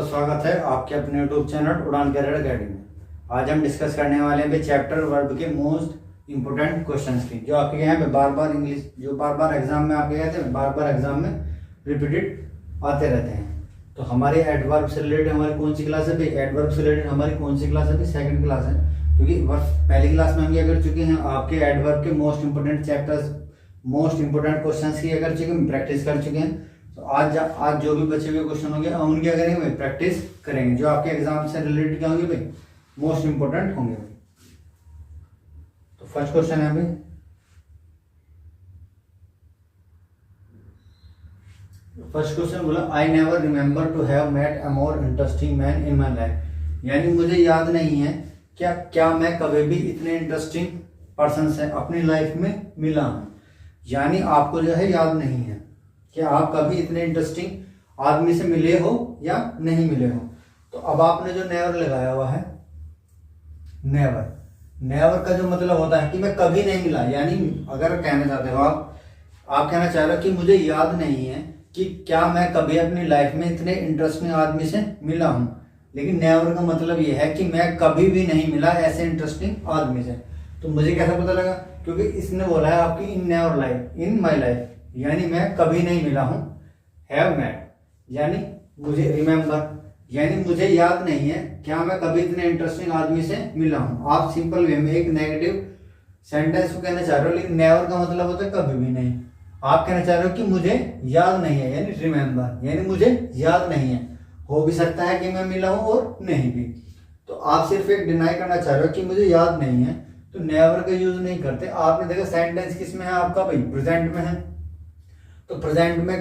सबका स्वागत है आपके अपने यूट्यूब चैनल उड़ान कैरियर अकेडमी में। आज हम डिस्कस करने वाले हैं चैप्टर वर्ब के मोस्ट इंपोर्टेंट क्वेश्चंस की, जो आपके यहाँ पे बार बार इंग्लिश जो बार बार एग्जाम में आपके कहते हैं, बार बार एग्जाम में रिपीटेड आते रहते हैं। तो हमारे एडवर्ब से रिलेटेड हमारी कौन सी क्लास है भाई? एडवर्ब से रिलेटेड हमारी कौन सी क्लास है भाई? सेकंड क्लास है, क्योंकि पहली क्लास में हम ये कर चुके हैं आपके एडवर्ब के most important chapters, most important questions की कर चुके हैं, प्रैक्टिस कर चुके हैं। तो आज जो भी बचे हुए क्वेश्चन होंगे उनकी क्या करेंगे भाई? प्रैक्टिस करेंगे, जो आपके एग्जाम से रिलेटेड क्या होंगे भाई? मोस्ट इंपोर्टेंट होंगे। तो फर्स्ट क्वेश्चन है भाई, फर्स्ट क्वेश्चन बोला I never remember to have met a more interesting man in my life. यानी मुझे याद नहीं है क्या मैं कभी भी इतने इंटरेस्टिंग पर्सन से अपनी लाइफ में मिला हूं। यानी आपको जो है याद नहीं है कि आप कभी इतने इंटरेस्टिंग आदमी से मिले हो या नहीं मिले हो। तो अब आपने जो नेवर लगाया हुआ है, नेवर का जो मतलब होता है कि मैं कभी नहीं मिला। यानी अगर कहना चाहते हो आप कहना चाह रहे हो कि मुझे याद नहीं है कि क्या मैं कभी अपनी लाइफ में इतने इंटरेस्टिंग आदमी से मिला हूं। लेकिन नेवर का मतलब यह है कि मैं कभी भी नहीं मिला ऐसे इंटरेस्टिंग आदमी से। तो मुझे कैसा पता लगा? क्योंकि इसने बोला है आपकी इन never life, in my life, यानी मैं कभी नहीं मिला हूं। हैव मेट यानी मुझे, रिमेंबर यानी मुझे याद नहीं है क्या मैं कभी इतने इंटरेस्टिंग आदमी से मिला हूं। आप सिंपल वे में एक नेगेटिव सेंटेंस को कहना चाह रहे हो, लेकिन नेवर का मतलब होता है कभी भी नहीं। आप कहना चाह रहे हो कि मुझे याद नहीं है, यानी रिमेंबर यानी मुझे याद नहीं है। हो भी सकता है कि मैं मिला हूं और नहीं भी। तो आप सिर्फ एक डिनाई करना चाह रहे हो कि मुझे याद नहीं है, तो नेवर का यूज नहीं करते। आपने देखा सेंटेंस किस में है आपका भाई? प्रेजेंट में है। तो प्रेजेंट में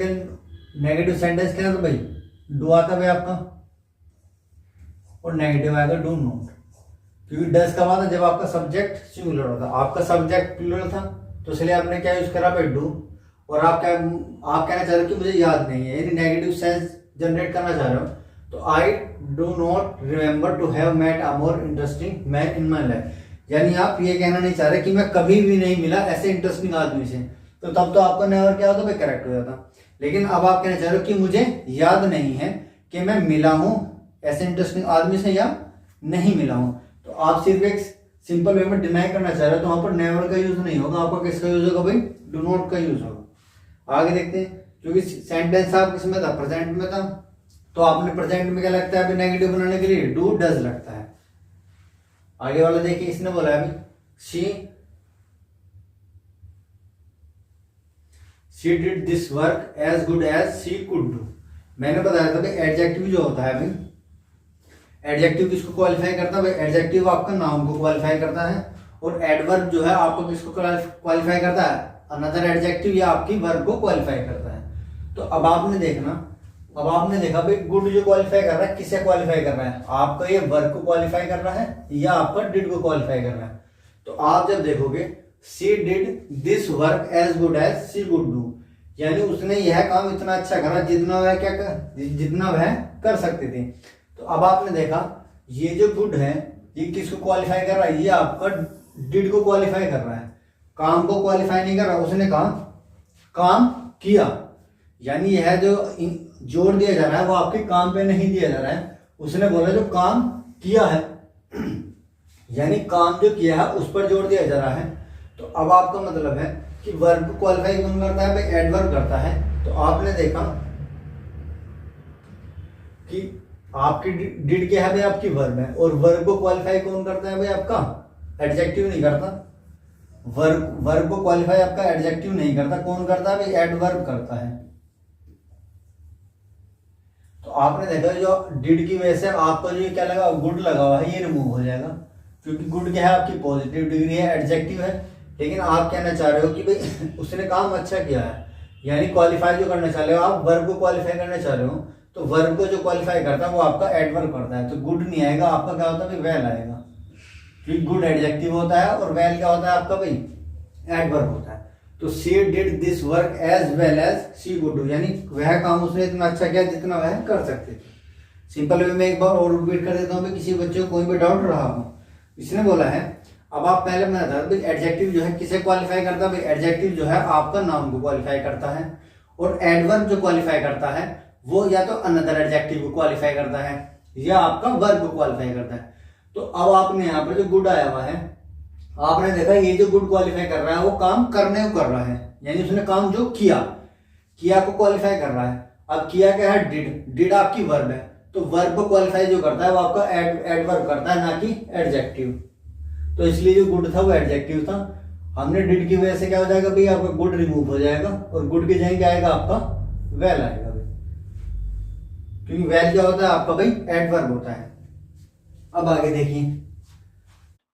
नेगेटिव सेंटेंस क्या है? तो भाई डू आता है आपका, और नेगेटिव आएगा डू नॉट। क्योंकि डस कब आता? जब आपका सब्जेक्ट सिंगुलर होता। आपका सब्जेक्ट प्लूरल था, तो इसलिए आपने क्या यूज करा भाई? डू। और आप कहना चाह रहे हो कि मुझे याद नहीं है, यानी नेगेटिव सेंस जनरेट करना चाह रहे हो। तो I do not remember to have met a more interesting man in my life. यानी आप ये कहना नहीं चाह रहे कि मैं कभी भी नहीं मिला ऐसे इंटरेस्टिंग आदमी से। तो तब तो आपका नेवर क्या होता भाई? करेक्ट हो जाता। लेकिन अब आप कहना चाह रहे हो कि मुझे याद नहीं है कि मैं मिला हूं ऐसे इंटरेस्टिंग आदमी से या नहीं मिला हूं। तो आप सिर्फ एक सिंपल वे में डिनाई करना चाह रहे हो, तो वहां पर नेवर का यूज नहीं होगा, आपका किसका यूज होगा भाई? डू नॉट का यूज होगा। आगे देखते हैं, क्योंकि सेंटेंस आप किसमें था? प्रेजेंट में था। तो आपने प्रेजेंट में क्या लगता है अभी नेगेटिव बनाने के लिए? डू डज लगता है। आगे वाला देखिए, इसने बोला है अभी she did this work as good as she could do. मैंने बताया था भाई एडजेक्टिव जो होता है भाई, एडजेक्टिव किसको क्वालिफाई करता है भाई? एडजेक्टिव आपका नाउन को क्वालिफाई करता है, और एडवर्ब जो है आपको किसको क्वालिफाई करता है? अनदर एडजेक्टिव या आपकी वर्ब को क्वालिफाई करता है। तो अब आपने देखा भाई गुड जो क्वालिफाई कर रहा है, किसे क्वालिफाई कर रहा है? आपका ये वर्ब को क्वालिफाई कर रहा है या आपका डिड को क्वालिफाई कर रहा है? तो आप जब देखोगे she did this work as good as she could do, यानी उसने यह काम इतना अच्छा करा जितना वह कर सकती थी। तो अब आपने देखा ये जो गुड है ये किसको क्वालिफाई कर रहा है? ये आपका डिड को क्वालिफाई कर रहा है, काम को क्वालिफाई नहीं कर रहा। उसने कहा काम किया, यानी यह जो जोर दिया जा रहा है वो आपके काम पे नहीं दिया जा रहा है। उसने बोला जो काम किया है, यानी काम जो किया है उस पर जोर दिया जा रहा है। तो अब आपका मतलब है कि वर्ब को क्वालिफाई कौन करता है भाई? एडवर्ब करता है। तो आपने देखा कि आपकी डिड क्या है भाई? आपकी वर्ब है, और वर्ब को क्वालिफाई कौन करता है भाई? आपका एडजेक्टिव नहीं करता। वर्ब को क्वालिफाई आपका एडजेक्टिव नहीं करता, कौन करता है भाई? एडवर्ब करता है। तो आपने देखा जो डिड की वजह से आपका जो क्या लगा? गुड लगा हुआ है, ये रिमूव हो जाएगा, क्योंकि गुड क्या है? आपकी पॉजिटिव डिग्री है, एडजेक्टिव है। लेकिन आप कहना चाह रहे हो कि भाई उसने काम अच्छा किया है, यानी क्वालिफाई जो करना चाह रहे हो आप, वर्ब को क्वालिफाई करना चाह रहे हो। तो वर्ब को जो क्वालिफाई करता है वो आपका एडवर्ब करता है। तो गुड नहीं आएगा, आपका क्या होता है भाई? वेल आएगा, क्योंकि गुड एडजेक्टिव होता है और वेल क्या होता है आपका भाई? एडवर्ब होता है। तो she did this work as well as she could do, यानी वह काम उसने इतना अच्छा किया जितना वह कर सकते थे। सिंपल वे में एक बार और रिपीट कर देता हूँ, किसी बच्चे को कोई भी डाउट रहा हो। इसने बोला है, अब आप पहले मैं बता दूं एडजेक्टिव जो है किसे क्वालिफाई करता है भाई? एडजेक्टिव जो है आपका नाउन को क्वालिफाई करता है, और एडवर्ब जो क्वालिफाई करता है वो या तो अनदर एडजेक्टिव को क्वालिफाई करता है या आपका वर्ब को क्वालिफाई करता है। तो अब आपने यहाँ पर जो गुड आया हुआ है, आपने देखा ये जो गुड क्वालिफाई कर रहा है वो काम करने को कर रहा है, यानी उसने काम जो किया, किया को क्वालिफाई कर रहा है। अब किया क्या है, डिड, डिड आपकी वर्ब है, तो वर्ब को क्वालिफाई जो करता है वो आपका एडवर्ब करता है, ना कि एडजेक्टिव। तो इसलिए जो गुड था वो एडजेक्टिव था। हमने डिड की वजह से क्या हो जाएगा भाई, आपका गुड रिमूव हो जाएगा और गुड की जगह क्या आएगा, आपका वेल आएगा भाई, क्योंकि वेल क्या होता है आपका भाई, एडवर्ब होता है। अब आगे देखिए,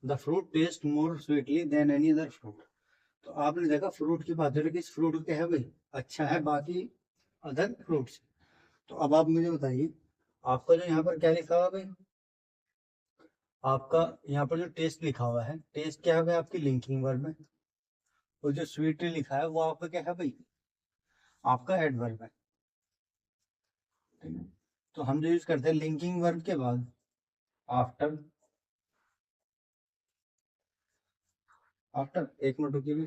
the fruit taste more sweetly than any other fruit. तो आपने देखा फ्रूट की बात हो रही है कि इस फ्रूट क्या है भाई, अच्छा है बाकी अदर फ्रूट्स। तो अब आप मुझे बताइए, आपका जो यहाँ पर क्या लिखा हुआ भाई, आपका यहाँ पर जो टेस्ट लिखा हुआ है, टेस्ट क्या है भाई, आपकी लिंकिंग वर्ब है। और जो स्वीटली लिखा है वो आपका क्या है भाई, आपका एडवर्ब है। ठीक है? तो हम जो यूज करते हैं लिंकिंग वर्ब के बाद आफ्टर, आफ्टर एक मिनट रुकिए भी।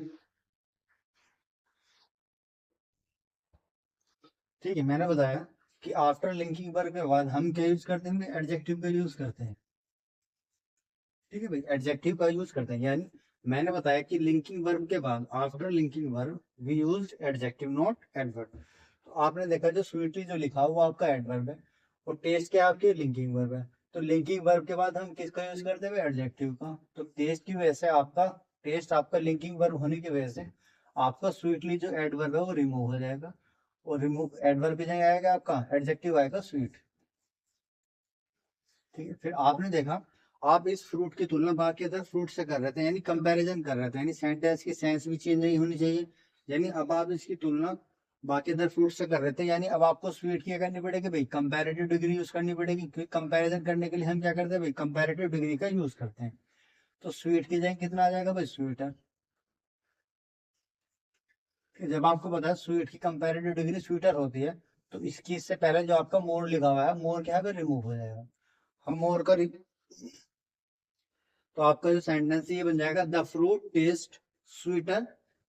ठीक है, मैंने बताया कि आफ्टर लिंकिंग वर्ब के बाद हम क्या यूज करते हैं, एडजेक्टिव का यूज करते हैं। ठीक है भाई, एडजेक्टिव का यूज करते हैं, यानी मैंने बताया कि लिंकिंग वर्ब के बाद after linking verb we use adjective not adverb. तो आपने देखा जो स्वीटली जो लिखा वो आपका एडवर्ब है और टेस्ट क्या आपकी लिंकिंग वर्ब है। तो लिंकिंग वर्ब के बाद हम किसका यूज करते हैं, एडजेक्टिव का। तो टेस्ट की वजह से आपका, टेस्ट आपका लिंकिंग वर्ब होने की वजह से आपका स्वीटली जो एडवर्ब है वो रिमूव हो जाएगा और रिमूव एडवर्ब की जगह आएगा आपका एडजेक्टिव आएगा स्वीट। ठीक है, फिर आपने देखा आप इस फ्रूट की तुलना बाकी अदर फ्रूट से कर रहे थे, यानी कंपैरिजन कर रहे थे, यानी सेंटेंस की सेंस भी चेंज नहीं होनी चाहिए। यानी अब आप इसकी तुलना बाकी अदर फ्रूट से कर रहे थे, यानी अब आपको स्वीट की करनी पड़ेगी भाई, कंपैरेटिव डिग्री यूज करनी पड़ेगी, क्योंकि कंपैरिजन करने के लिए हम क्या करते हैं भाई, कंपैरेटिव डिग्री का यूज करते हैं। तो स्वीट की जगह कितना आ जाएगा भाई, स्वीट है। जब आपको पता है स्वीट की कंपैरेटिव डिग्री स्वीटर होती है, तो इसकी इससे पहले जो आपका मोर लिखा हुआ है, मोर क्या है, रिमूव हो जाएगा। हम मोर का, तो आपका जो सेंटेंस ये बन जाएगा, the fruit taste sweeter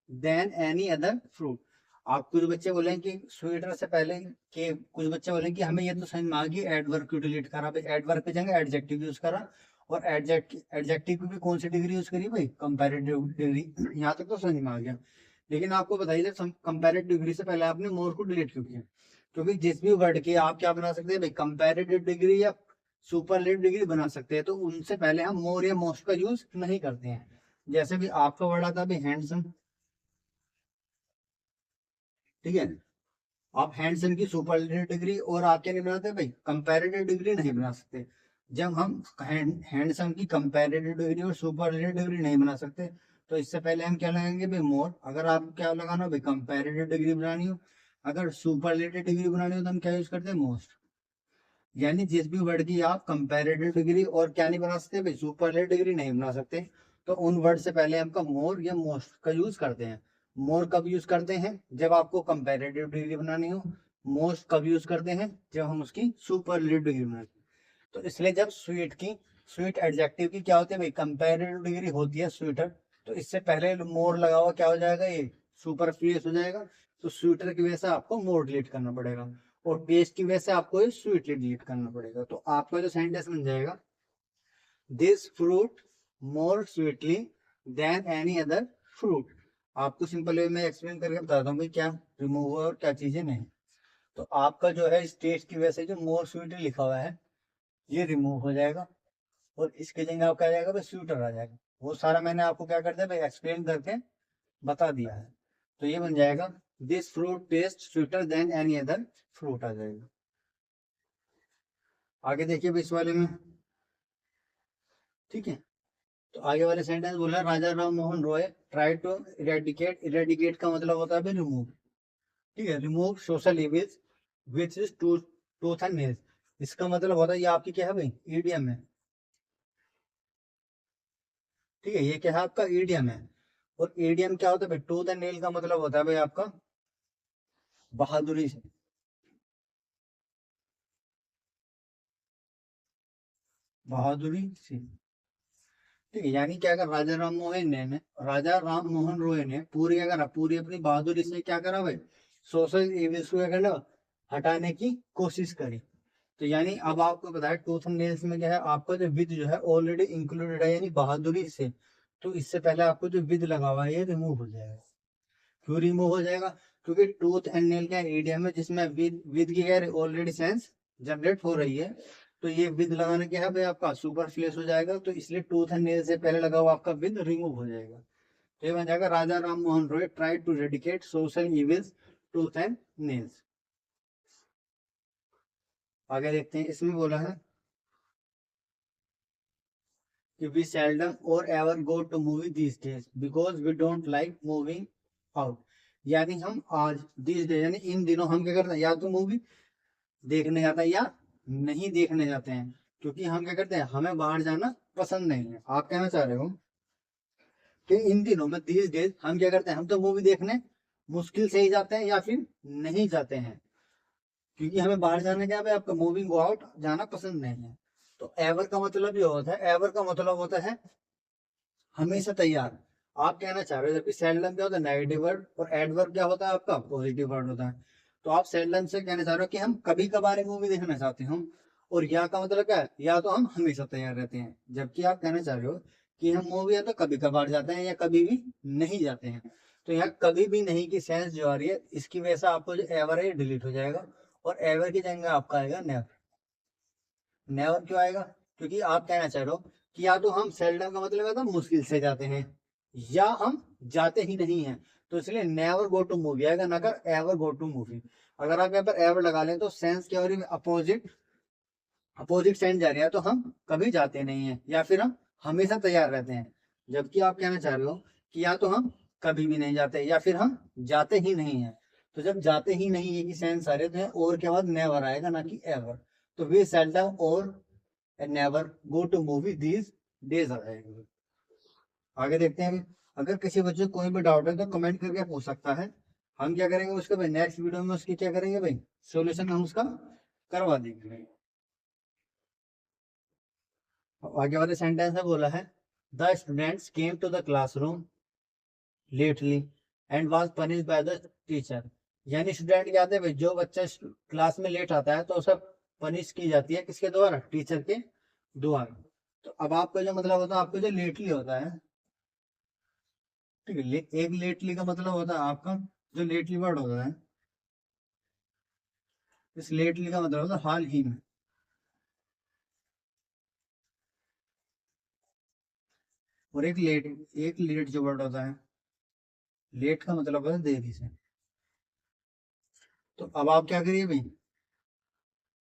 than any other fruit. आप कुछ बच्चे बोलेंगे कि स्वीटर से पहले के, कुछ बच्चे बोलेंगे कि हमें ये तो समझ में आ गई एडवर्ब क्यों डिलीट करा भाई, एडवर्ब पे जगह एडजेक्टिव यूज करा और एडजेक्टिव की भी कौन सी डिग्री यूज करी भाई, कंपैरेटिव डिग्री। यहाँ तक तो समझ में आ गया। लेकिन आपको बताइए कंपैरेटिव डिग्री से पहले आपने मोर को डिलीट क्यों किया, क्योंकि जिस भी वर्ड की आप क्या बना सकते हैं भाई, कंपैरेटिव डिग्री या सुपरलेटिव डिग्री बना सकते हैं, तो उनसे पहले हम मोर या मोस्ट का यूज नहीं करते हैं। जैसे भी आपका वर्ड आता है हैंडसम, ठीक है, आप हैंडसम की सुपरलेटिव डिग्री और आप क्या नहीं बनाते भाई, कंपैरेटिव डिग्री नहीं बना सकते। जब हम हैंडसम की कंपैरेटिव डिग्री और सुपरलेटिव डिग्री नहीं बना सकते, तो इससे पहले हम क्या लगाएंगे भाई, मोर। अगर आप क्या लगाना हो भाई, कंपैरेटिव डिग्री बनानी हो, अगर सुपरलेटिव डिग्री बनानी हो तो हम क्या यूज करते हैं, मोस्ट। यानी जिस भी वर्ड की आप कंपैरेटिव डिग्री और क्या नहीं बना सकते भाई, सुपरलेटिव डिग्री नहीं बना सकते, तो उन वर्ड से पहले हमका मोर या मोस्ट का यूज करते हैं। मोर कब यूज करते हैं, जब आपको कंपैरेटिव डिग्री बनानी हो। मोस्ट कब यूज करते हैं, जब हम उसकी सुपरलेटिव डिग्री बनाते हैं। तो इसलिए जब स्वीट की, स्वीट एडजेक्टिव की क्या होती है भाई, कंपैरेटिव डिग्री होती है स्वीटर, तो इससे पहले मोर लगा हुआ क्या हो जाएगा, ये सुपरफ्लुअस हो जाएगा। तो स्वीटर की वजह से आपको मोर डिलीट करना पड़ेगा और टेस्ट की वजह से आपको ये स्वीटली डिलीट करना पड़ेगा। तो आपका जो सेंटेंस बन जाएगा, this fruit more sweetly than any other fruit. आपको सिंपल वे में एक्सप्लेन करके बताता हूँ भाई क्या रिमूव हुआ और क्या चीजें नहीं। तो आपका जो है इस टेस्ट की वजह से जो मोर स्वीटली लिखा हुआ है ये रिमूव हो जाएगा और इसके जगह आपका आ जाएगा भाई, स्वीटर आ जाएगा। वो सारा मैंने आपको क्या कर दिया भाई, एक्सप्लेन करके बता दिया है। तो ये बन जाएगा, this fruit taste sweeter than any other fruit आ जाएगा। आगे देखिए इस वाले में, ठीक है। तो आगे वाले सेंटेंस बोला, Raja Ram Mohan Roy try to eradicate, eradicate का मतलब होता है रिमूव। ठीक है, remove social evils which is tooth and nails. इसका मतलब होता है, ये आपकी क्या है भाई, ईडीएम है। ठीक है, ये क्या है आपका, ईडीएम है। और ईडीएम क्या होता है भाई, टूथ एंड नेल का मतलब होता है भाई आपका बहादुरी से। बहादुरी से, ठीक है, यानी क्या अगर राजा राम मोहन रॉय ने पूरी, अगर पूरी अपनी बहादुरी से क्या करा भाई, सोशल इविल्स को क्या करा, हटाने की कोशिश करी। तो यानी अब आपको पता है टूथ एंड नेल्स में क्या है, आपका जो विद जो है ऑलरेडी इंक्लूडेड है, यानी बहादुरी से। तो इससे पहले आपको जो विद लगा हुआ है ये रिमूव हो जाएगा। क्यों रिमूव हो जाएगा? क्योंकि टूथ एंड नेल का एरिया में जिसमें विद की क्या ऑलरेडी सेंस जनरेट हो रही है, तो ये विद लगाने क्या है भाई आपका सुपरफ्लुअस हो जाएगा, तो इसलिए टूथ एंड नेल से पहले लगा हुआ आपका विद रिमूव हो जाएगा। तो ये बन जाएगा Raja Ram Mohan Roy try to radicate social evils tooth and nails. आगे देखते हैं, इसमें बोला है कि we seldom or ever go to movie these days because we don't like moving out। यानी हम आज these days यानी इन दिनों हम क्या करते हैं, या तो मूवी देखने जाते हैं या नहीं देखने जाते हैं, क्योंकि हम क्या करते हैं, हमें बाहर जाना पसंद नहीं है। आप कहना चाह रहे हो कि इन दिनों में these days हम क्या करते हैं, हम तो मूवी देखने मुश्किल से ही जाते हैं या फिर नहीं जाते हैं, क्योंकि हमें बाहर जाने क्या है आपका मूविंग गो आउट जाना पसंद नहीं है। तो एवर का मतलब ये होता है, एवर का मतलब होता है हमेशा तैयार। आप कहना चाह रहे हो, जबकि सेल्डम क्या होता है नेगेटिव वर्ड, और एडवर्ब क्या होता है आपका पॉजिटिव वर्ड होता है। तो आप सेल्डम से कहना चाह रहे हो कि हम कभी कभार मूवी देखना चाहते हैं, और या का मतलब क्या है, या तो हम हमेशा तैयार रहते हैं। जबकि आप कहना चाह रहे हो कि हम मूवी या तो कभी कभार जाते हैं या कभी भी नहीं जाते हैं। तो यहाँ कभी भी नहीं की सेंस जो आ रही है, इसकी वजह से आपको जो एवर है डिलीट हो जाएगा, और एवर की जगह आपका आएगा नेवर। नेवर क्यों आएगा? क्योंकि आप कहना चाह रहे हो कि या तो हम सेल्डम का मतलब है तो मुश्किल से जाते हैं, या हम जाते ही नहीं हैं। तो इसलिए नेवर गो टू मूवी आएगा, ना कर एवर गो टू मूवी। अगर आप यहाँ पर एवर लगा लें तो सेंस क्या हो रही है, अपोजिट अपोजिट सेंस जा रही है, तो हम कभी जाते नहीं हैं या फिर हम हमेशा तैयार रहते हैं। जबकि आप कहना चाह रहे हो कि या तो हम कभी भी नहीं जाते या फिर हम जाते ही नहीं हैं। तो जब जाते ही नहीं है कि सेंस आ रहे थे, और के बाद नेवर आएगा ना कि एवर। तो we seldom or never go to movie these days आ जाएगा। आगे देखते हैं। अगर किसी बच्चे को कोई भी डाउट है तो कमेंट करके पूछ सकता है। हम क्या करेंगे उसके भाई नेक्स्ट वीडियो में उसकी क्या करेंगे भाई, सोल्यूशन हम उसका करवा देंगे। आगे वाले सेंटेंस में बोला है the students came to the classroom lately and was punished by the teacher. यानी स्टूडेंट क्या आते हैं भाई, जो बच्चा क्लास में लेट आता है तो उसे पनिश की जाती है, किसके द्वारा, टीचर के द्वारा। तो अब आपका जो मतलब होता है, आपको जो लेटली होता है, ठीक है, एक लेटली का मतलब होता है आपका जो लेटली वर्ड होता है, इस लेटली का मतलब होता है हाल ही में। और एक लेट जो वर्ड होता है, लेट का मतलब होता है देरी से। तो अब आप क्या करिए भाई,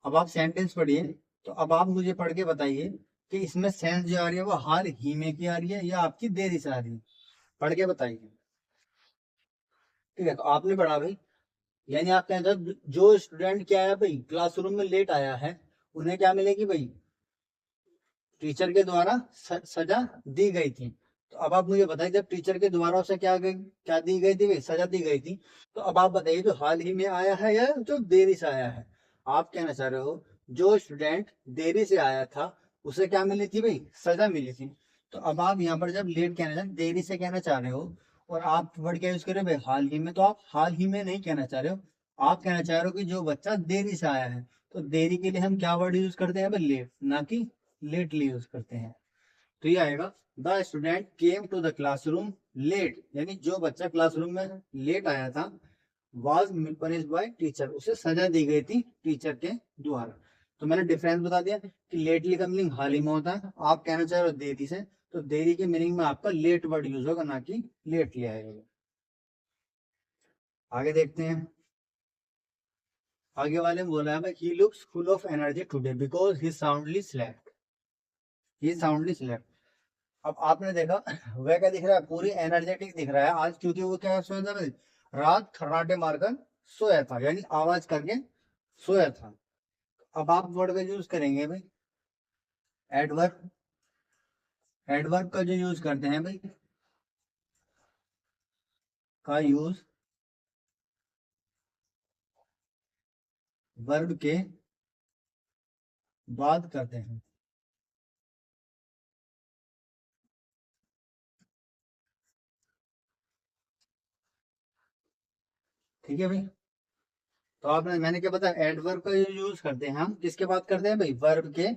अब आप सेंटेंस पढ़िए। तो अब आप मुझे पढ़ के बताइए कि इसमें सेंस जो आ रही है वो हाल ही में की आ रही है या आपकी देरी से आ रही है। पढ़ के बताइए। ठीक है, तो आपने पढ़ा भाई, यानी आप कहते हैं जो स्टूडेंट क्या है भाई क्लासरूम में लेट आया है, उन्हें क्या मिलेगी भाई, टीचर के द्वारा सजा दी गई थी। तो अब आप मुझे बताइए, जब टीचर के द्वारा उसे क्या दी गई थी भाई, सजा दी गई थी। तो अब आप बताइए जो हाल ही में आया है या जो देरी से आया है। आप कहना चाह रहे हो जो स्टूडेंट देरी से आया था उसे क्या मिली थी भाई, सजा मिली थी। तो अब आप यहाँ पर जब लेट कहना चाह देरी से कहना चाह रहे हो, और आप वर्ड क्या यूज कर रहे हो भाई हाल ही में, तो आप हाल ही में नहीं कहना चाह रहे हो, आप कहना चाह रहे हो कि जो बच्चा देरी से आया है। तो देरी के लिए हम क्या वर्ड यूज करते हैं भाई, लेट, ना कि लेटली यूज करते हैं। तो ये आएगा the student came to the classroom late, यानी जो बच्चा क्लासरूम में लेट आया था, वाज पनिश्ड बाय टीचर, उसे सजा दी गई थी टीचर के द्वारा। तो मैंने डिफरेंस बता दिया कि लेटली का मीनिंग हाल ही में होता है, आप कहना चाह रहे हो देरी से, तो देरी के मीनिंग में आपका लेट वर्ड यूज होगा, ना कि लेटली आएगा। आगे देखते हैं। आगे वाले में बोला है ही looks full of energy today because he soundly slept. He soundly slept. अब आपने देखा वह क्या दिख रहा है, पूरी एनर्जेटिक दिख रहा है आज, क्योंकि वो क्या सोया था भाई? रात खर्राटे मारकर सोया था, यानी आवाज करके सोया था। अब आप वर्ड का यूज करेंगे भाई एडवर्ब। एडवर्ब का जो यूज करते हैं भाई, का यूज वर्ब के बाद करते हैं। ठीक है भाई। तो आपने मैंने क्या बताया, एडवर्ब का यूज करते हैं हम किसके बात करते हैं भाई, वर्ब के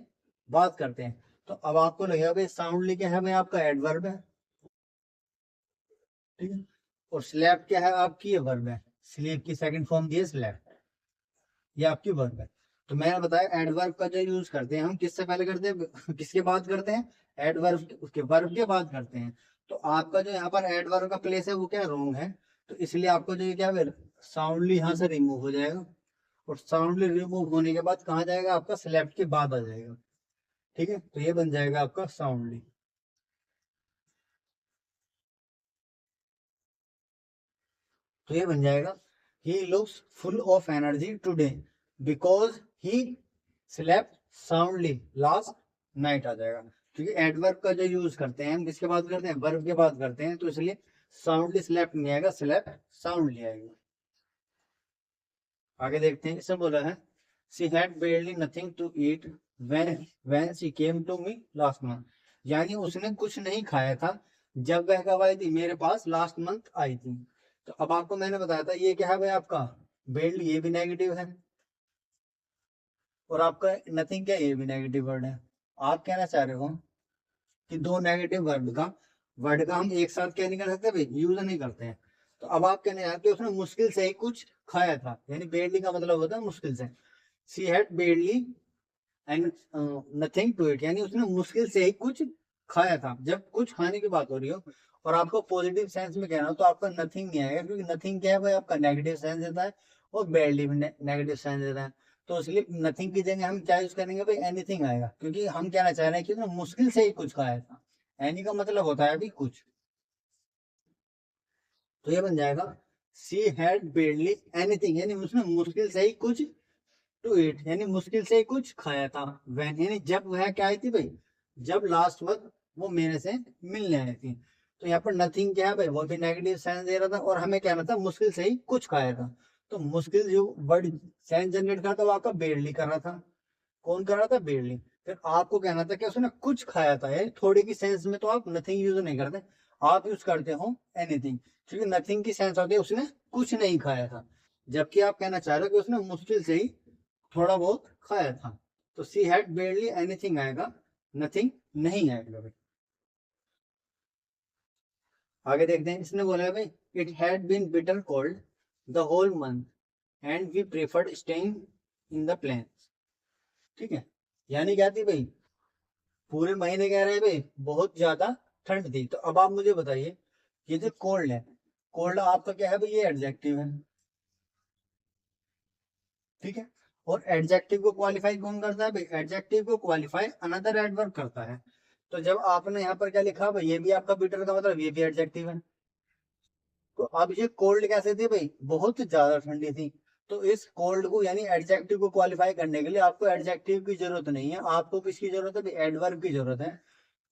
बात करते हैं। तो अब आपको लगेगा भाई साउंडली क्या है भाई, आपका एडवर्ब है, ठीक है। और स्लैप क्या है आपकी, ये वर्ब है, स्लीप की सेकंड फॉर्म दी है स्लैप, ये आपकी वर्ब है। तो मैंने बताया एडवर्ब का जो यूज करते हैं हम किससे पहले करते हैं किसके बाद करते हैं, एडवर्ब उसके वर्ब के बाद करते हैं। तो आपका जो यहाँ पर एडवर्ब का प्लेस है वो क्या रॉन्ग है, तो इसलिए आपको जो ये क्या साउंडली यहाँ से रिमूव हो जाएगा। और साउंडली रिमूव होने के बाद कहाँ जाएगा, आपका स्लेप्ट के बाद आ जाएगा, ठीक है। तो ये बन जाएगा आपका साउंडली। तो ये बन जाएगा he looks full of energy today because he slept soundly last night आ जाएगा। क्योंकि एडवर्ब का जो यूज करते हैं हम किसके बात करते हैं, वर्ब के बात करते हैं, तो इसलिए साउंडली स्लेप्ट नहीं आएगा, स्लेप्ट साउंडली आएगा। आगे देखते हैं, इसमें बोला है she had barely nothing to eat when she came to me last month। यानी उसने कुछ नहीं खाया था जब वह कब आई थी, मेरे पास लास्ट मंथ आई थी। तो अब आपको मैंने बताया था ये क्या है भाई आपका barely, ये भी नेगेटिव है, और आपका नथिंग क्या, ये भी नेगेटिव वर्ड है। आप कहना चाह रहे हो कि दो नेगेटिव वर्ड का हम एक साथ क्या नहीं कर सकते भाई, यूज नहीं करते हैं। तो अब आप कहने यार कि उसने मुश्किल से ही कुछ खाया था, यानी बेडली का मतलब होता है मुश्किल से। She had badly and nothing to it, यानी उसने मुश्किल से ही कुछ खाया था। जब कुछ खाने की बात हो रही हो और आपको पॉजिटिव सेंस में कहना हो तो आपका नथिंग नहीं आएगा, क्योंकि नथिंग क्या है भाई, आपका नेगेटिव सेंस देता है और बेडली भी नेगेटिव सेंस देता है। तो इसलिए नथिंग की जगह हम क्या यूज करेंगे भाई, एनीथिंग आएगा, क्योंकि हम कहना चाह रहे हैं कि उसने मुश्किल से ही कुछ खाया था। एनी का मतलब होता है अभी कुछ। तो ये बन जाएगा सी हैड बेडली एनीथिंग, यानी उसने मुश्किल से ही कुछ टू इट, यानी मुश्किल से ही कुछ खाया था। वैन यानी जब वह क्या आई थी भाई, जब लास्ट वक्त वो मेरे से मिलने आई थी। तो यहाँ पर नथिंग क्या है भाई, वो भी नेगेटिव सेंस दे रहा था, और हमें कहना था मुश्किल से ही कुछ खाया था। तो मुश्किल जो वर्ड सेंस जनरेट कर रहा था वो आपका बेडली कर रहा था। कौन कर रहा था, बेडली। फिर आपको कहना था कि उसने कुछ खाया था, यानी थोड़े की सेंस में तो आप नथिंग यूज नहीं करते, आप यूज करते हो एनीथिंग। क्योंकि नथिंग की सेंस होती है उसने कुछ नहीं खाया था, जबकि आप कहना चाह रहे हो कि उसने मुश्किल से ही थोड़ा बहुत खाया था। तो सी हैड बेयरली एनीथिंग आएगा, नथिंग नहीं आएगा भाई। आगे देखते हैं, इसने बोला है भाई it had been bitter cold the whole month and we preferred staying in the plains, ठीक है। यानी क्या थी भाई, पूरे महीने कह रहे हैं भाई बहुत ज्यादा ठंड थी। तो अब आप मुझे बताइए, ये जो कोल्ड है, कोल्ड आपका क्या है भाई, ये एडजेक्टिव है, ठीक है। और एडजेक्टिव को क्वालिफाई कौन करता है भाई, एडजेक्टिव को क्वालिफाई अनदर एडवर्ब करता है। तो जब आपने यहाँ पर क्या लिखा भाई, ये भी आपका बिटर का मतलब ये भी एडजेक्टिव है। तो अब ये कोल्ड कैसे थी भाई, बहुत ज्यादा ठंडी थी। तो इस कोल्ड को यानी एडजेक्टिव को क्वालिफाई करने के लिए आपको एडजेक्टिव की जरूरत नहीं है, आपको किसकी जरूरत है, एडवर्ब की जरूरत है।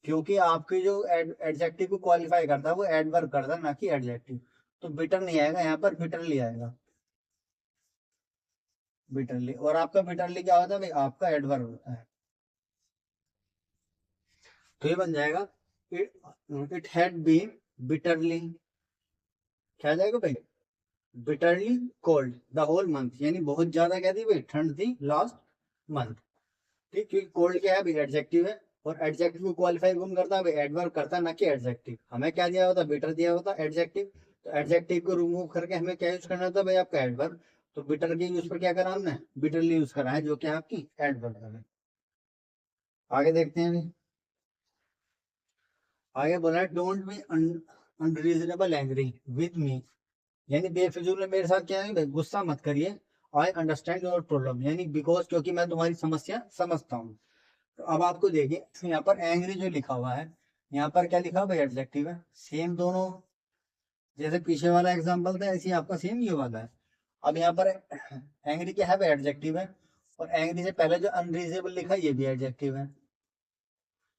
क्योंकि आपकी जो एडजेक्टिव को क्वालिफाई करता है वो एडवर्ब करता है, ना कि एडजेक्टिव। तो बिटर नहीं आएगा यहाँ पर, बिटरली आएगा, बिटरली। और आपका बिटरली क्या होता है भाई, आपका एडवर्ब होता है। तो ये बन जाएगा इट हैड बीन बिटरली, क्या जाएगा भाई, bitterly cold the whole month, यानी बहुत ज्यादा क्या थी भाई, ठंड थी लास्ट मंथ, ठीक। क्योंकि कोल्ड क्या है भाई, एडजेक्टिव है। और एडजेक्टिव को क्वालिफाई कौन करता है भाई, एडवर्ब करता है, ना कि एडजेक्टिव। हमें क्या दिया होता, बिटर दिया होता एडजेक्टिव। तो एडजेक्टिव को रिमूव करके हमें क्या यूज करना था भाई, आपका एडवर्ब। तो बिटर के यूज पर क्या करा हमने, बिटरली यूज करा है, जो कि आपकी एडवर्ब है। आगे देखते हैं अभी। आगे बोला है don't be unreasonable angry with me, यानी बेफिजूल में मेरे साथ क्या है भाई, गुस्सा मत करिए। आई अंडरस्टैंड योर प्रॉब्लम, यानी बिकॉज क्योंकि मैं तुम्हारी समस्या समझता हूँ। तो अब आपको देखिए यहाँ पर एंग्री जो लिखा हुआ है, यहाँ पर क्या लिखा हुआ भाई, एडजेक्टिव है। सेम दोनों, जैसे पीछे वाला एग्जांपल था ऐसे ही आपका सेम ये वाला है। अब यहाँ पर एंग्री क्या है भाई, एडजेक्टिव है। और एंग्री से पहले जो अनरीजनेबल लिखा है ये भी एडजेक्टिव है।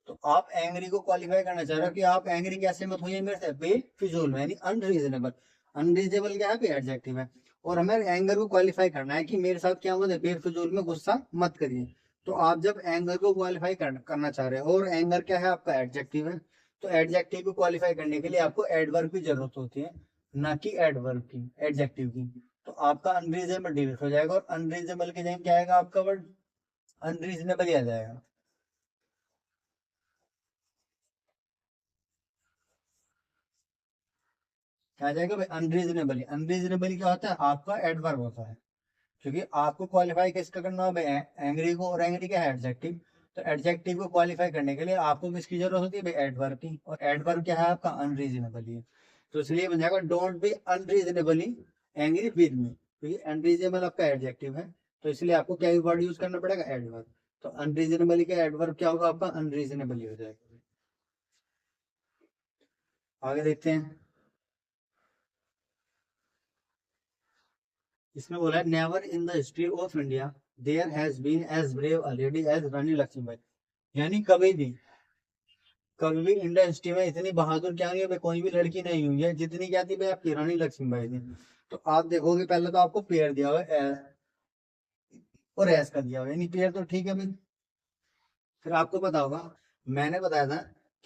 तो आप एंग्री को क्वालिफाई करना चाह रहे हो कि आप एंग्री कैसे मत होइए मेरे से, बेफिजूल में, यानी अनरीजनेबल। अनरीजनेबल क्या है, एडजेक्टिव है। और हमें एंगर को क्वालिफाई करना है कि मेरे साथ क्या हुआ, बेफिजूल में गुस्सा मत करिए। तो आप जब एंगर को क्वालिफाई करना चाह रहे हो, और एंगर क्या है आपका, एडजेक्टिव है। तो एडजेक्टिव को क्वालिफाई करने के लिए आपको एडवर्ब की जरूरत होती है, ना कि एडवर्ब की, एडजेक्टिव की। तो तो आपका अनरीजनेबल डिलीट हो जाएगा और अनरीजनेबल के जगह क्या आएगा आपका वर्ड, अनरीजनेबल ही आ जाएगा। क्या आ जाएगा भाई, अनरीजनेबल। अनरीजनेबल क्या होता है, आपका एडवर्ब होता है, क्योंकि आपको क्वालिफाई किसका करना है भाई, एंग्री को, और एंग्री क्या है, एडजेक्टिव। तो एडजेक्टिव को क्वालिफाई करने के लिए आपको किसकी जरूरत होती है भाई, एडवर्ब की, और एडवर्ब क्या है आपका, अनरीजनेबली। तो इसलिए बन जाएगा don't be unreasonably angry with me, क्योंकि अनरीजनेबल आपका एडजेक्टिव है, तो इसलिए आपको क्या वर्ड यूज करना पड़ेगा, एडवर्ब। तो अनरीजनेबली का एडवर्ब क्या होगा आपका, अनरीजनेबली हो जाएगा। आगे देखते हैं। इसमें बोला है never in the history of India there has been as brave a lady as Rani Lakshmibai. यानी कभी भी इंडियन हिस्ट्री में इतनी बहादुर क्या नहीं है भाई, कोई भी लड़की नहीं हुई है जितनी क्या थी भाई आपकी रानी लक्ष्मीबाई थी। तो आप देखोगे पहले तो आपको पेड़ दिया हुआ है और एस का दिया हुआ है, यानी पेड़ तो ठीक है भाई। फिर आपको पता होगा, मैंने बताया था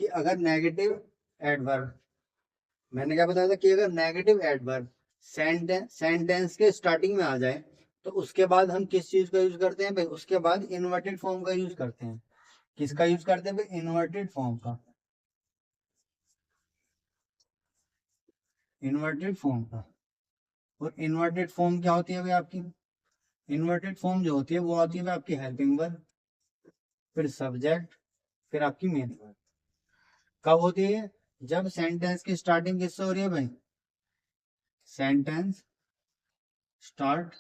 कि अगर नेगेटिव एडवर्ब, मैंने क्या बताया था कि अगर नेगेटिव एडवर्ब सेंटेंस के स्टार्टिंग में आ जाए तो उसके बाद हम किस चीज का यूज करते हैं भाई, उसके बाद इन्वर्टेड फॉर्म का यूज करते हैं। किसका यूज करते हैं भाई, इन्वर्टेड फॉर्म का, इन्वर्टेड फॉर्म का। और इन्वर्टेड फॉर्म क्या होती है भाई आपकी, इन्वर्टेड फॉर्म जो होती है वो आती है भाई आपकी हेल्पिंग वर्ब, फिर सब्जेक्ट, फिर आपकी मेन वर्ब। कब होती है, जब सेंटेंस की स्टार्टिंग किससे हो रही है भाई, sentence start,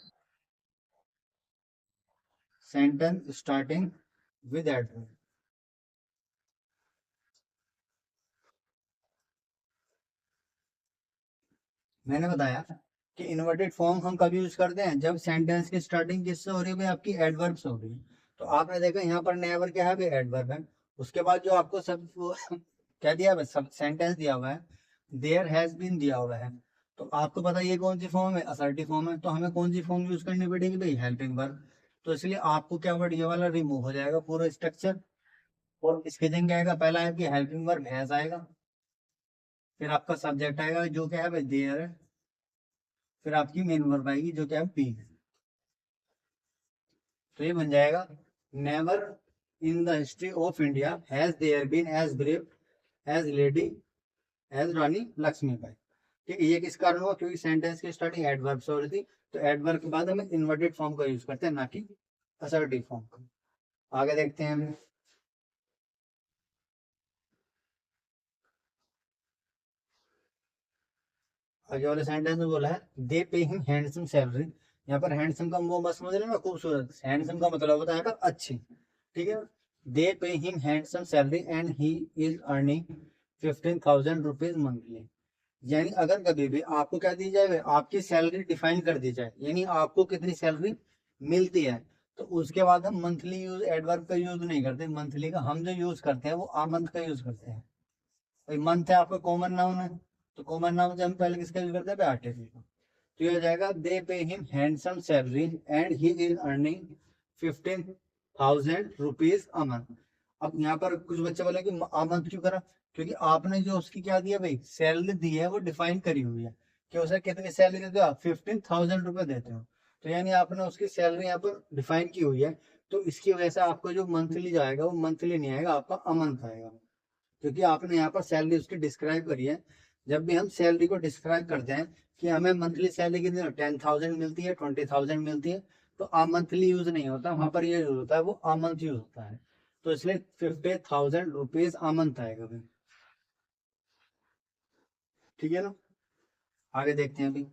sentence starting with adverb. मैंने बताया कि इन्वर्टेड फॉर्म हम कभी यूज करते हैं जब सेंटेंस की स्टार्टिंग किससे हो रही है भाई, आपकी एडवर्ब से हो रही है। तो आपने देखा यहाँ पर नेवर क्या है भाई, एडवर्ब है। उसके बाद जो आपको सब क्या दिया है, सब सेंटेंस दिया हुआ है, देयर हैज बीन दिया हुआ है। तो आपको पता है ये कौन सी फॉर्म है, असर्टिव फॉर्म है, तो हमें कौन सी फॉर्म यूज करनी पड़ेगी भाई, हेल्पिंग वर्ब। तो इसलिए आपको क्या वर्ड, ये वाला रिमूव हो जाएगा पूरा स्ट्रक्चर, और इसके जगह क्या आएगा, पहला है कि हेल्पिंग वर्ब हैज आएगा, फिर आपका सब्जेक्ट आएगा जो क्या है भाई, देयर है, फिर आपकी मेन वर्ब आएगी जो क्या है, बी। तो ये बन जाएगा never in the history of India has there been as brave as lady as Rani Lakshmibai. ठीक है, ये किस कारण हुआ, क्योंकि सेंटेंस की स्टार्टिंग एडवर्ब से हो रही थी, तो एडवर्ब के बाद हम इन्वर्टेड फॉर्म का यूज करते हैं, ना कि असर्टिव फॉर्म का। आगे देखते हैं हम। आगे वाले सेंटेंस में बोला है they pay him handsome salary. यहाँ पर हैंडसम का वो मत समझ लेना खूबसूरत, हैंडसम का मतलब होता है यहाँ पर अच्छी। ठीक है, they pay him handsome salary and he is earning 15,000 rupees monthly. यानी अगर कभी भी आपको क्या दी जाए, आपकी सैलरी डिफाइन कर दी जाए, यानी आपको कितनी सैलरी मिलती है, तो उसके बाद हम मंथली यूज एडवर्ब का यूज नहीं करते, मंथली का हम जो यूज करते हैं वो आ मंथ का यूज करते हैं। भाई मंथ है आपका कॉमन नाउन है, तो कॉमन नाउन से हम पहले किसका यूज करते हैं भाई, आर्टिकल का। तो ये हो जाएगा they pay him handsome salary and he is earning 15,000 rupees a month. अब यहाँ पर कुछ बच्चे बोले कि आ मंथ क्यों करा, क्योंकि आपने जो उसकी क्या दिया भाई, सैलरी दी है वो डिफाइन करी हुई है, कि उसे कितनी सैलरी देते हो आप, 15,000 रुपये देते हो। तो यानी आपने उसकी सैलरी यहाँ पर डिफाइन की हुई है, तो इसकी वजह से आपको जो मंथली जाएगा वो मंथली नहीं आएगा, आपका अ मंथ आएगा, क्योंकि आपने यहाँ पर सैलरी उसकी डिस्क्राइब करी है। जब भी हम सैलरी को डिस्क्राइब करते हैं कि हमें मंथली सैलरी कितनी, 10,000 मिलती है, 20,000 मिलती है, तो आ मंथली यूज नहीं होता वहां पर, ये यूज होता है वो आ मंथ यूज होता है। तो इसलिए 50,000 रुपीज आ मंथ आएगा भाई। ठीक है ना, आगे देखते हैं अभी।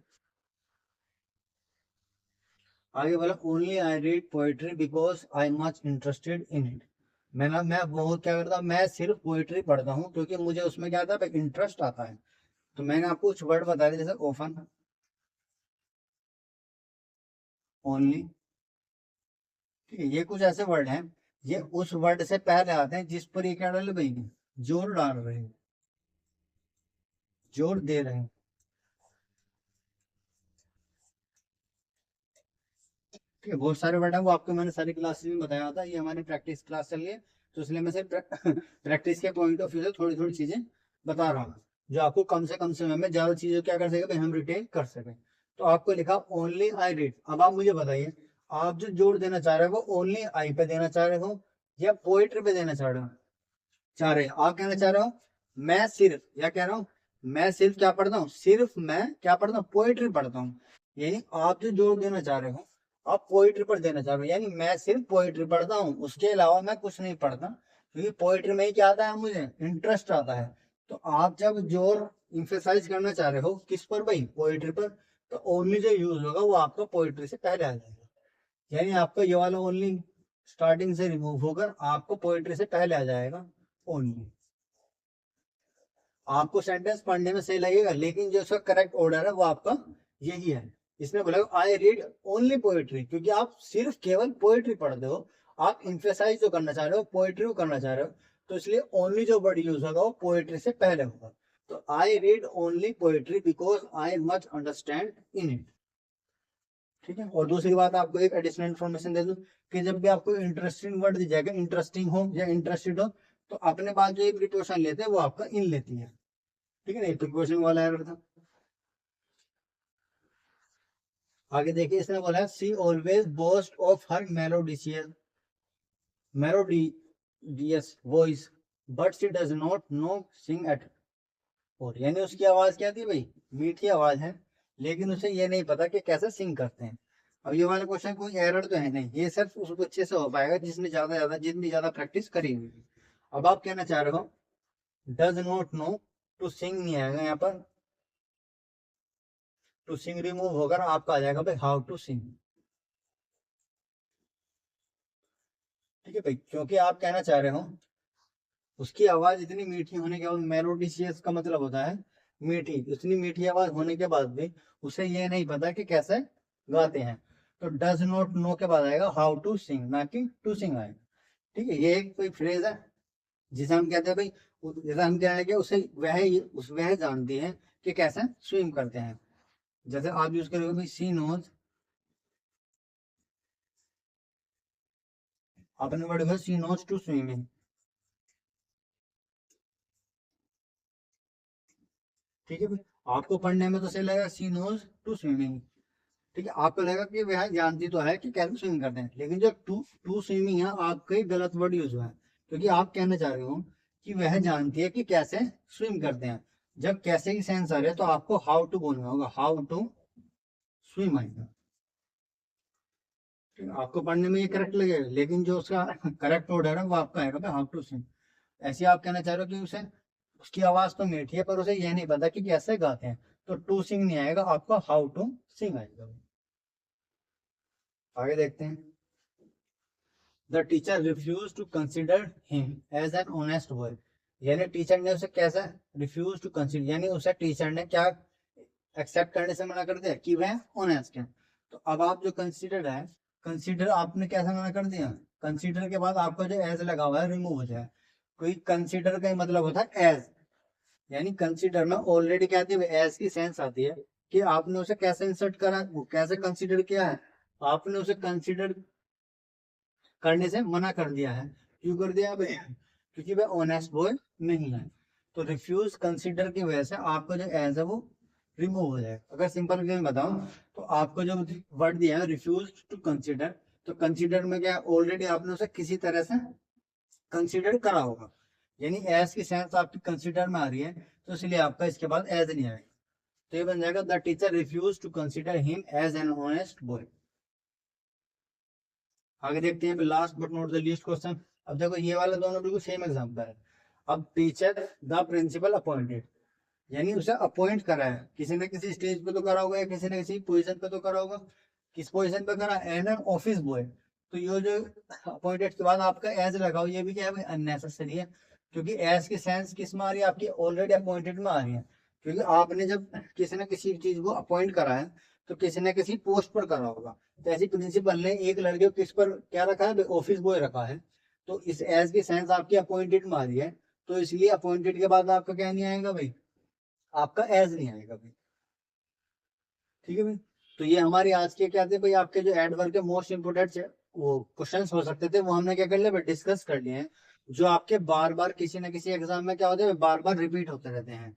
आगे बोला only I read poetry because I much interested in it. मैं बहुत क्या करता हूँ, मैं सिर्फ पोएट्री पढ़ता हूँ क्योंकि मुझे उसमें क्या आता है, इंटरेस्ट आता है। तो मैंने आपको कुछ वर्ड बता दिए, जैसे ओफन, ओनली। ये कुछ ऐसे वर्ड हैं, ये उस वर्ड से पहले आते हैं जिस पर ये क्या डाले भाई, जोर डाल रहे हैं, जोर दे रहे हैं। ठीक है, बहुत सारे वर्ड हैं, वो आपको मैंने सारी क्लासेस में बताया था, ये हमारी प्रैक्टिस क्लास चल रही है, तो इसलिए मैं सिर्फ प्रैक्टिस के पॉइंट ऑफ व्यू से थोड़ी थोड़ी चीजें बता रहा हूँ, जो आपको कम से कम समय में ज्यादा चीजें क्या कर सके भाई, हम रिटेन कर सकें। तो आपको लिखा ओनली आई रीड। अब आप मुझे बताइए, आप जो जोड़ देना चाह रहे हो वो ओनली आई पे देना चाह रहे हो या पोएट्री पे देना चाह रहे हो। आप कहना चाह रहे हो मैं सिर्फ, या कह रहा हूँ मैं सिर्फ क्या पढ़ता हूँ, सिर्फ मैं क्या पढ़ता हूँ, पोएट्री पढ़ता हूँ। यानी आप जो जोड़ देना चाह रहे हो आप पोएट्री पर देना चाह रहे हो, यानी मैं सिर्फ पोएट्री पढ़ता हूँ, उसके अलावा मैं कुछ नहीं पढ़ता, क्योंकि पोएट्री में ही क्या आता है, मुझे इंटरेस्ट आता है। तो आप जब जोर इंफेसाइज करना चाह रहे हो किस पर भाई, पोएट्री पर, तो ओनली जो यूज होगा वो आपका पोएट्री से पहले आ जाएगा। यानी आपका ये वाला ओनली स्टार्टिंग से रिमूव होकर आपको पोएट्री से पहले आ जाएगा ओनली। आपको सेंटेंस पढ़ने में सही लगेगा, लेकिन जो उसका करेक्ट ऑर्डर है वो आपका यही है। इसमें बोला आई रीड ओनली पोएट्री, क्योंकि आप सिर्फ केवल पोएट्री पढ़ते हो, आप इंफेसाइज जो करना चाह रहे हो पोएट्री को करना चाह रहे हो, तो इसलिए ओनली जो वर्ड यूज होगा वो पोएट्री से पहले होगा। तो I read only poetry because I much understand in it. ठीक है। और दूसरी बात आपको एक एडिशनल इन्फॉर्मेशन दे दूं कि जब भी आपको इंटरेस्टिंग वर्ड दी जाएगा, इंटरेस्टिंग हो या इंटरेस्टेड हो, तो अपने बाद जो प्रिपोजिशन लेते हैं वो आपका इन लेती है। ठीक है ना, प्रिपोजिशन वाला एरर था। आगे देखिए, इसने बोला है she always boast of her melodious voice but she does not know sing at. और यानी उसकी आवाज क्या थी भाई, मीठी आवाज है, लेकिन उसे ये नहीं पता कि कैसे सिंग करते हैं। अब ये वाला क्वेश्चन कोई एरर तो है नहीं, ये सिर्फ उस बच्चे से हो पाएगा जितनी ज्यादा प्रैक्टिस करी हुई। अब आप कहना चाह रहे हो does not know, to sing नहीं आएगा यहाँ पर, टू सिंग रिमूव होकर आपका आ जाएगा भाई हाउ टू सिंग। ठीक है भाई, क्योंकि आप कहना चाह रहे हो उसकी आवाज इतनी मीठी होने के बाद, मेलोडिशियस का मतलब होता है मीठी, इतनी मीठी आवाज होने के बाद भी उसे ये नहीं पता कि कैसे गाते हैं। तो डज नॉट नो के बाद आएगा हाउ टू सिंग, ना कि टू सिंग आएगा। ठीक है, ये एक कोई फ्रेज है जिसे हम कहते हैं भाई, जैसे हम कह रहे हैं कि वह जानती है कि कैसे स्विम करते हैं। जैसे आप यूज करोगे भाई सी नोज, आपने word she knows to swimming. ठीक है भाई, आपको पढ़ने में तो सही लगेगा सी नोज टू स्विमिंग। ठीक है, आपको लगेगा कि वह जानती तो है कि कैसे स्विम करते हैं, लेकिन जो टू टू स्विमिंग है आपका ही गलत वर्ड यूज हुआ है, क्योंकि आप कहना चाह रहे हो कि वह जानती है कि कैसे स्विम करते हैं। जब कैसे की सेंस आ रहा है तो आपको हाउ टू बोलना होगा, हाउ टू स्विम आएगा। ठीक है, आपको पढ़ने में ये करेक्ट लगेगा, लेकिन जो उसका करेक्ट ऑर्डर है वो आपका आएगा हाउ टू स्विम। ऐसे आप कहना चाह रहे हो कि उसे, उसकी आवाज तो मीठी है पर उसे ये नहीं पता कि कैसे गाते हैं, तो टू सिंग नहीं आएगा, आपका हाउ टू सिंग आएगा। आगे देखते हैं। The teacher refuse to consider him as an honest boy. यानी टीचर ने उसे कैसा रिफ्यूज टू कंसिडर, यानी उसे टीचर ने क्या एक्सेप्ट करने से मना कर दिया कि वह ऑनेस्ट है। तो अब आप जो कंसिडर है, कंसिडर आपने कैसे मना कर दिया, कंसिडर के बाद आपका जो एज लगा हुआ है रिमूव हो जाए। कोई कंसिडर का ही मतलब होता है एज, यानी कंसिडर में ऑलरेडी क्या आती है, एज की सेंस आती है कि आपने उसे कैसे इंसर्ट करा, वो कैसे कंसिडर किया है, आपने उसे कंसिडर करने से मना कर दिया है। क्यों कर दिया भाई, क्योंकि वह ऑनेस्ट बॉय नहीं है। तो रिफ्यूज कंसिडर की वजह से आपका जो एज है वो रिमूव हो जाएगा। अगर सिंपल वे में बताऊं तो आपको जो वर्ड दिया है रिफ्यूज टू कंसिडर, तो कंसिडर में क्या, ऑलरेडी आपने उसे किसी तरह से कंसिडर करा होगा, यानी एज की सेंस आपकी कंसिडर में आ रही है, तो इसलिए आपका इसके बाद एज नहीं आएगा। तो ये बन जाएगा the teacher refuse to consider him as an honest boy. आगे देखते हैं last but not the least question. अब देखो ये वाला दोनों बिल्कुल सेम एग्जांपल है। अब टीचर द प्रिंसिपल अपॉइंटेड, यानी उसे अपॉइंट करा है, किसी ने किसी स्टेज पे तो करा होगा या किसी ने किसी पोजीशन पे तो करा होगा। किस पोजीशन पे करा, एन एन ऑफिस बॉय। तो ये जो अपॉइंटेड के बाद आपका एज लगाओ, ये भी क्या है अननेसेसरी है, क्योंकि एज की सेंस किस में आ रही है, आपकी ऑलरेडी अपॉइंटेड में आ रही है। क्योंकि आपने जब किसी ने किसी चीज को अपॉइंट करा है तो किसी ने किसी पोस्ट पर करा होगा। तो ऐसी प्रिंसिपल ने एक लड़के को किस पर क्या रखा है, ऑफिस बॉय रखा है, तो इस एज की सेंस आपकी अपॉइंटेड में आ रही है, तो इसलिए अपॉइंटेड के बाद आपका क्या नहीं आएगा भाई, आपका एज नहीं आएगा भाई। ठीक है भाई, तो ये हमारी आज के क्या थे भाई, आपके जो एडवर्ब के मोस्ट इंपोर्टेंट वो क्वेश्चंस हो सकते थे, वो हमने क्या कर लिया भाई, डिस्कस कर लिए हैं, जो आपके बार बार किसी ना किसी एग्जाम में क्या होते हैं, बार बार रिपीट होते रहते हैं।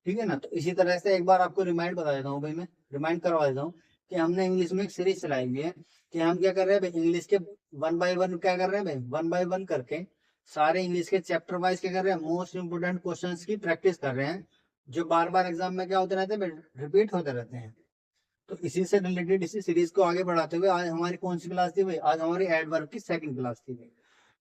ठीक है ना। तो इसी तरह से एक बार आपको रिमाइंड बता देता हूँ भाई, मैं रिमाइंड करवा देता हूँ कि हमने इंग्लिश में एक सीरीज चलाई हुई है कि हम क्या कर रहे हैं भाई, इंग्लिश के वन बाय वन क्या कर रहे हैं भाई, वन बाय वन करके सारे इंग्लिश के चैप्टर वाइज क्या कर रहे हैं, मोस्ट इंपोर्टेंट क्वेश्चंस की प्रैक्टिस कर रहे हैं, जो बार बार एग्जाम में क्या होते रहते हैं, रिपीट होते रहते हैं। तो इसी से रिलेटेड इसी सीरीज को आगे बढ़ाते हुए आज हमारी कौन सी क्लास थी भाई, आज हमारी एडवर्ब की सेकंड क्लास थी भाई।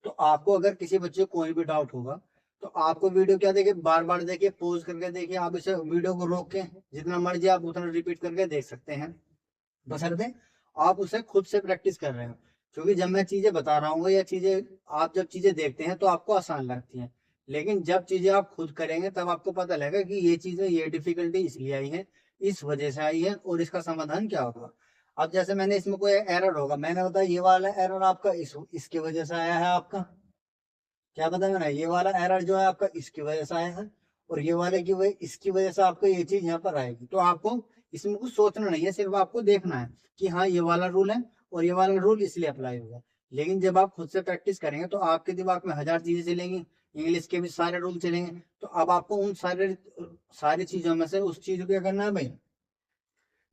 तो आपको अगर किसी बच्चे को कोई भी डाउट होगा तो आपको वीडियो क्या देखिए, बार बार देखिए, पॉज करके देखिए, आप इसे वीडियो को रोक के जितना मर्जी आप उतना रिपीट करके देख सकते हैं, बशर्ते आप उसे खुद से प्रैक्टिस कर रहे हो। क्योंकि जब मैं चीजें बता रहा हूँ या चीजें आप जब चीजें देखते हैं तो आपको आसान लगती हैं, लेकिन जब चीजें आप खुद करेंगे तब आपको पता लगेगा कि ये चीजें, ये डिफिकल्टी इसलिए आई है, इस वजह से आई है, और इसका समाधान क्या होगा। अब जैसे मैंने इसमें कोई एरर होगा, मैंने बताया ये वाला एरर आपका इसकी वजह से आया है, आपका क्या बताया मैंने, ये वाला एरर जो है आपका इसकी वजह से आया है, और ये वाले की वजह, इसकी वजह से आपको ये चीज यहाँ पर आएगी। तो आपको इसमें कुछ सोचना नहीं है, सिर्फ आपको देखना है कि हाँ ये वाला रूल है और ये वाला रूल इसलिए अप्लाई होगा। लेकिन जब आप खुद से प्रैक्टिस करेंगे तो आपके दिमाग में हजार चीजें चलेंगी, इंग्लिश के भी सारे रूल चलेंगे, तो अब आपको उन सारी चीजों में से उस चीज को क्या करना है भाई,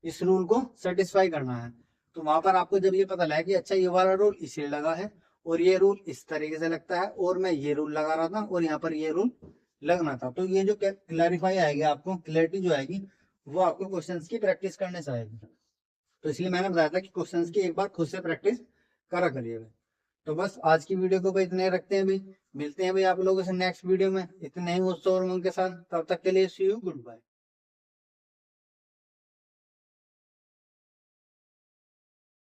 इस रूल को सेटिस्फाई करना है। तो वहां पर आपको जब ये पता लगा कि अच्छा ये वाला रूल इसलिए लगा है और ये रूल इस तरीके से लगता है और मैं ये रूल लगा रहा था और यहाँ पर ये रूल लगना था, तो ये जो क्लैरिफाई आएगी, आपको क्लैरिटी जो आएगी वो आपको क्वेश्चंस की प्रैक्टिस करने से आएगी। तो इसलिए मैंने बताया था कि क्वेश्चंस की एक बार खुद से प्रैक्टिस करा करिएगा। तो बस आज की वीडियो को भाई इतने रखते हैं भाई, मिलते हैं भाई आप लोगों से नेक्स्ट वीडियो में इतने ही उत्साह और उमंग के साथ, तब तक के लिए सी यू, गुड बाय।